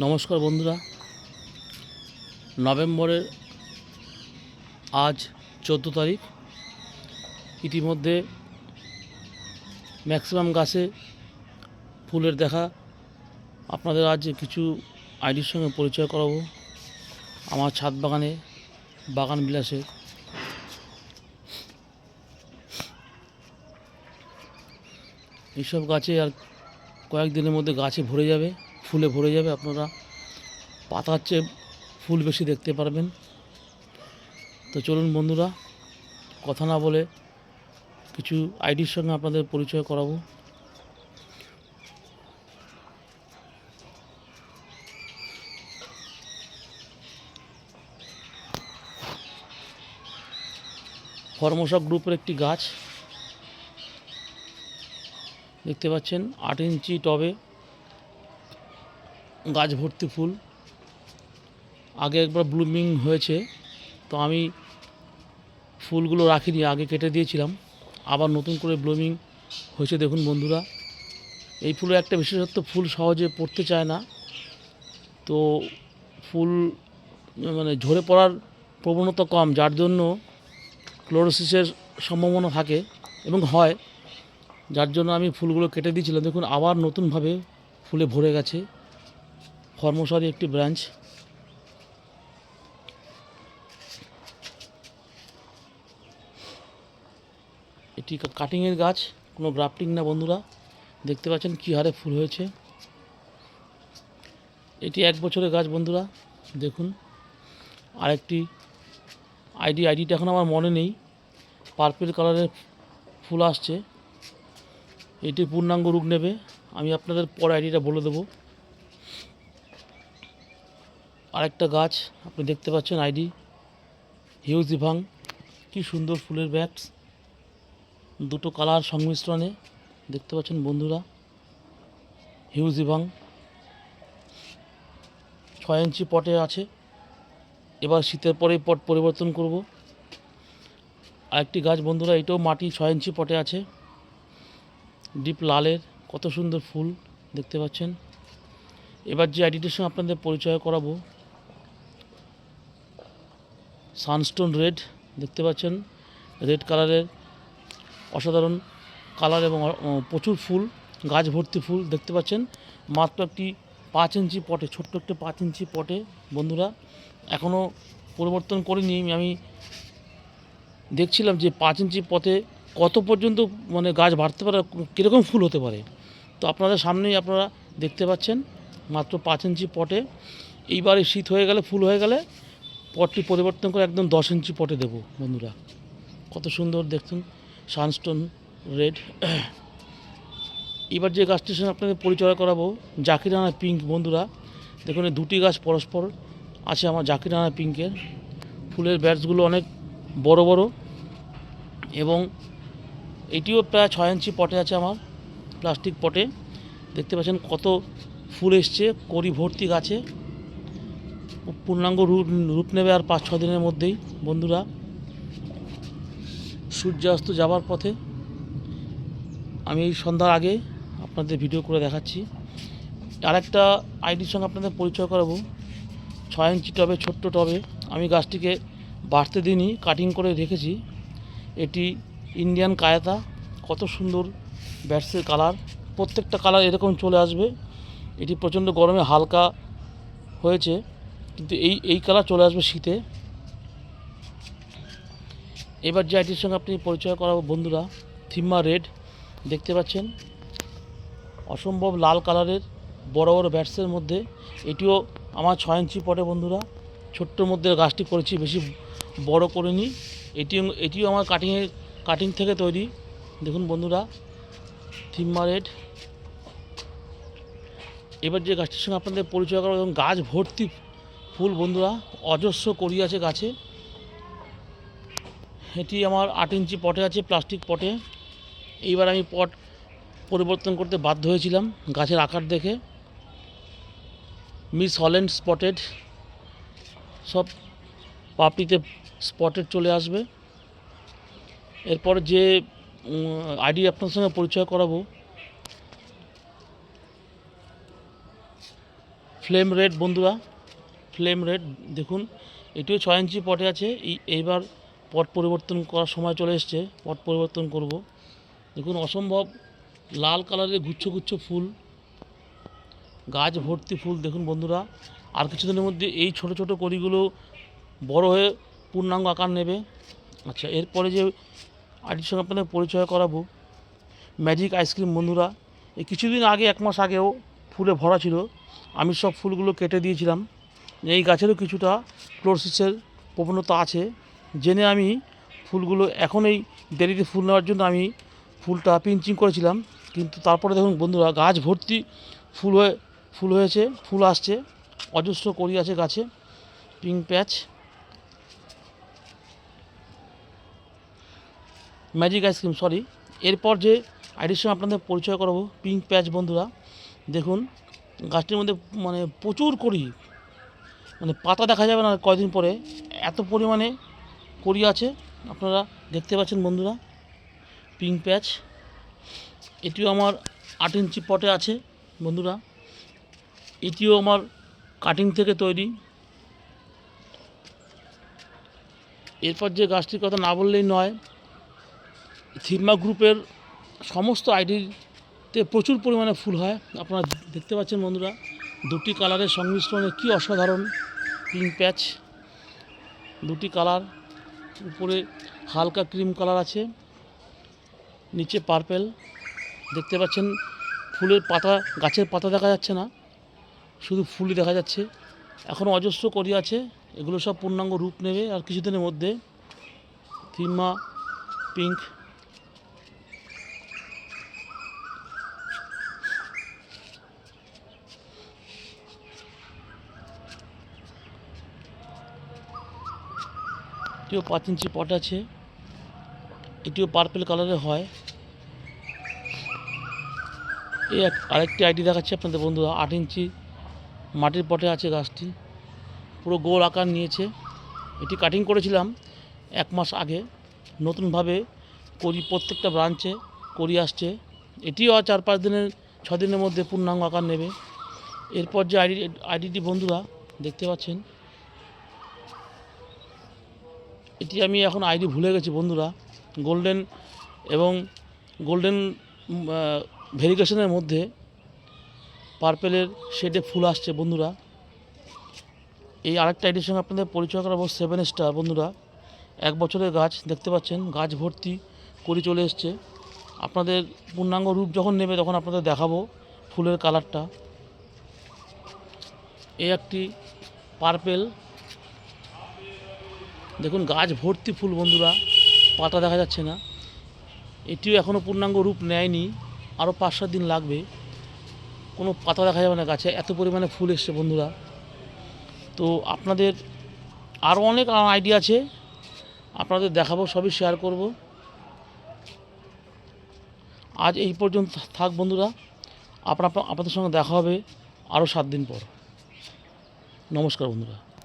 নমস্কার বন্ধুরা, নভেম্বরের আজ 14 তারিখ। ইতিমধ্যে ম্যাক্সিমাম গাছে ফুলের দেখা। আপনাদের আজ কিছু আইডির সঙ্গে পরিচয় করাবো আমার ছাদ বাগানে, বাগান বিলাসে। এইসব গাছে আর কয়েকদিনের মধ্যে গাছে ভরে যাবে, ফুলে ভরে যাবে। আপনারা পাতার চেয়ে ফুল বেশি দেখতে পারবেন। তো চলুন বন্ধুরা, কথা না বলে কিছু আইডির সঙ্গে আপনাদের পরিচয় করাবো। ফরমোসা গ্রুপের একটি গাছ দেখতে পাচ্ছেন, 8 ইঞ্চি টবে গাছ ভর্তি ফুল। আগে একবার ব্লুমিং হয়েছে, তো আমি ফুলগুলো রাখিনি, আগে কেটে দিয়েছিলাম। আবার নতুন করে ব্লুমিং হয়েছে। দেখুন বন্ধুরা, এই ফুলের একটা বিশেষত্ব, ফুল সহজে পড়তে চায় না। তো ফুল মানে ঝরে পড়ার প্রবণতা কম, যার জন্য ক্লোরোসিসের সম্ভাবনা থাকে এবং হয়, যার জন্য আমি ফুলগুলো কেটে দিয়েছিলাম। দেখুন আবার নতুনভাবে ফুলে ভরে গেছে। ফরমোসারই একটি ব্রাঞ্চ। এটি কাটিংয়ের গাছ, কোনো গ্রাফটিং না বন্ধুরা। দেখতে পাচ্ছেন কী হারে ফুল হয়েছে। এটি 1 বছরের গাছ বন্ধুরা। দেখুন আরেকটি আইডিটা এখন আমার মনে নেই, পার্পল কালারের ফুল আসছে। এটি পূর্ণাঙ্গ রূপ নেবে, আমি আপনাদের পরে আইডিটা বলে দেবো। আরেকটা গাছ আপনি দেখতে পাচ্ছেন, আইডি হিউজ ইভাং। কি সুন্দর ফুলের ব্যাগস, দুটো কালার সংমিশ্রণে। দেখতে পাচ্ছেন বন্ধুরা, হিউজ ইভাং 6 ইঞ্চি পটে আছে। এবার শীতের পরেই পট পরিবর্তন করব। আরেকটি গাছ বন্ধুরা, এটাও মাটি 6 ইঞ্চি পটে আছে, ডিপ লালের, কত সুন্দর ফুল দেখতে পাচ্ছেন। এবার যে আইডিটির সঙ্গে আপনাদের পরিচয় করাবো, সানস্টোন রেড। দেখতে পাচ্ছেন রেড কালারের অসাধারণ কালার এবং প্রচুর ফুল, গাছ ভর্তি ফুল দেখতে পাচ্ছেন। মাত্র একটি 5 ইঞ্চি পটে, ছোট্ট একটি 5 ইঞ্চি পটে বন্ধুরা। এখনও পরিবর্তন করিনি। আমি দেখছিলাম যে 5 ইঞ্চি পটে কত পর্যন্ত মানে গাছ বাড়তে পারে, কীরকম ফুল হতে পারে। তো আপনাদের সামনেই আপনারা দেখতে পাচ্ছেন, মাত্র 5 ইঞ্চি পটে। এইবারে শীত হয়ে গেলে, ফুল হয়ে গেলে পটটি পরিবর্তন করে একদম 10 ইঞ্চি পটে দেবো বন্ধুরা। কত সুন্দর দেখুন সানস্টোন রেড। এবার যে গাছটির সঙ্গে আপনাদের পরিচয় করাবো, জাকিরানা পিঙ্ক বন্ধুরা। দেখুন এই দুটি গাছ পরস্পর আছে আমার, জাকিরানা পিঙ্কের। ফুলের ব্যাটসগুলো অনেক বড় বড় এবং এটিও প্রায় 6 ইঞ্চি পটে আছে আমার, প্লাস্টিক পটে। দেখতে পাচ্ছেন কত ফুল এসছে, কড়ি ভর্তি গাছে। পূর্ণাঙ্গ রূপ নেবে আর 5-6 দিনের মধ্যেই বন্ধুরা। সূর্যাস্ত যাবার পথে আমি এই সন্ধ্যার আগে আপনাদের ভিডিও করে দেখাচ্ছি। আরেকটা আইডির সঙ্গে আপনাদের পরিচয় করাবো, 6 ইঞ্চি টবে, ছোট্ট টবে। আমি গাছটিকে বাড়তে দিইনি, কাটিং করে রেখেছি। এটি ইন্ডিয়ান কায়তা, কত সুন্দর ব্যাটসের কালার, প্রত্যেকটা কালার এরকম চলে আসবে। এটি প্রচণ্ড গরমে হালকা হয়েছে, কিন্তু এই কালার চলে আসবে শীতে। এবার যে আইটির সঙ্গে আপনি পরিচয় করাবো বন্ধুরা, থিম্মা রেড। দেখতে পাচ্ছেন অসম্ভব লাল কালারের বড় বড় ব্যাটসের মধ্যে। এটিও আমার 6 ইঞ্চি পটে বন্ধুরা। ছোট্টোর মধ্যে গাছটি করেছি, বেশি বড় করিনি। এটিও আমার কাটিং থেকে তৈরি। দেখুন বন্ধুরা, থিম্মা রেড। এবার যে গাছটির সঙ্গে আপনাদের পরিচয় করাবো, এবং গাছ ভর্তি ফুল বন্ধুরা, অজস্র কড়ি আছে গাছে। এটি আমার 8 ইঞ্চি পটে আছে, প্লাস্টিক পটে। এইবার আমি পট পরিবর্তন করতে বাধ্য হয়েছিলাম গাছের আকার দেখে। মিস হল্যান্ড স্পটেড, সব পাপড়িতে স্পটেড চলে আসবে। এরপর যে আইডি আপনার সঙ্গে পরিচয় করাবো, ফ্লেম রেড বন্ধুরা, ফ্লেম রেড দেখুন, এটিও 6 ইঞ্চি পটে আছে। এইবার পট পরিবর্তন করার সময় চলে এসছে, পট পরিবর্তন করব। দেখুন অসম্ভব লাল কালারের গুচ্ছ গুচ্ছ ফুল, গাছ ভর্তি ফুল দেখুন বন্ধুরা। আর কিছুদিনের মধ্যে এই ছোট ছোট কড়িগুলো বড় হয়ে পূর্ণাঙ্গ আকার নেবে। আচ্ছা, এরপরে যে আইডির সঙ্গে আপনাদের পরিচয় করাবো, ম্যাজিক আইসক্রিম বন্ধুরা। এই কিছুদিন আগে, 1 মাস আগেও ফুলে ভরা ছিল, আমি সব ফুলগুলো কেটে দিয়েছিলাম। এই গাছেরও কিছুটা ক্লোরোসিসের প্রবণতা আছে জেনে আমি ফুলগুলো এখন এই দেরিতে ফুল নেওয়ার জন্য আমি ফুলটা পিঞ্চিং করেছিলাম। কিন্তু তারপরে দেখুন বন্ধুরা, গাছ ভর্তি ফুল হয়েছে, ফুল আসছে, অজস্র কড়ি আছে গাছে, pink patch. Magic ice cream, sorry. এরপর যে আইডির সঙ্গে আপনাদের পরিচয় করাবো, পিঙ্ক প্যাচ বন্ধুরা। দেখুন গাছটির মধ্যে মানে প্রচুর কড়ি, মানে পাতা দেখা যাবে না কয়দিন পরে, এত পরিমাণে কড়ি আছে আপনারা দেখতে পাচ্ছেন বন্ধুরা। পিঙ্ক প্যাচ, এটিও আমার 8 ইঞ্চি পটে আছে বন্ধুরা। এটিও আমার কাটিং থেকে তৈরি। এরপর যে গাছটির কথা না বললেই নয়, থিরমা গ্রুপের সমস্ত আইডিতে প্রচুর পরিমাণে ফুল হয়, আপনারা দেখতে পাচ্ছেন বন্ধুরা। দুটি কালারের সংমিশ্রণে কি অসাধারণ পিঙ্ক প্যাচ, দুটি কালার, উপরে হালকা ক্রিম কালার আছে, নিচে পার্পেল। দেখতে পাচ্ছেন ফুলের পাতা, গাছের পাতা দেখা যাচ্ছে না, শুধু ফুলই দেখা যাচ্ছে। এখনও অজস্র কড়ি আছে, এগুলো সব পূর্ণাঙ্গ রূপ নেবে আর কিছুদিনের মধ্যে। থিরমা পিঙ্ক, এটিও 5 ইঞ্চি পট আছে, এটিও পার্পেল কালারের হয়। এই আরেকটি আইডি দেখাচ্ছি আপনাদের বন্ধুরা, 8 ইঞ্চি মাটির পটে আছে গাছটি, পুরো গোল আকার নিয়েছে। এটি কাটিং করেছিলাম 1 মাস আগে, নতুনভাবে কড়ি প্রত্যেকটা ব্রাঞ্চে কড়ি আসছে। এটিও 4-5 দিনের 6 দিনের মধ্যে পূর্ণাঙ্গ আকার নেবে। এরপর যে আইডিটি বন্ধুরা দেখতে পাচ্ছেন, এটি আমি এখন আইডি ভুলে গেছি বন্ধুরা। গোল্ডেন এবং গোল্ডেন ভেরিগেশনের মধ্যে পার্পেলের শেডে ফুল আসছে বন্ধুরা। এই আরেকটা আইডির সঙ্গে আপনাদের পরিচয় করাবো, 7 স্টার বন্ধুরা। 1 বছরের গাছ দেখতে পাচ্ছেন, গাছ ভর্তি কড়ি চলে এসছে। আপনাদের পূর্ণাঙ্গ রূপ যখন নেবে তখন আপনাদের দেখাবো ফুলের কালারটা। এই একটি পার্পেল, দেখুন গাছ ভর্তি ফুল বন্ধুরা, পাতা দেখা যাচ্ছে না। এটিও এখনও পূর্ণাঙ্গ রূপ নেয়নি, আরও 5-7 দিন লাগবে, কোনো পাতা দেখা যাবে না গাছে, এত পরিমাণে ফুল এসছে বন্ধুরা। তো আপনাদের আরও অনেক আইডিয়া আছে, আপনাদের দেখাবো, সবই শেয়ার করব। আজ এই পর্যন্ত থাক বন্ধুরা, আপনাদের সঙ্গে দেখা হবে আরও 7 দিন পর। নমস্কার বন্ধুরা।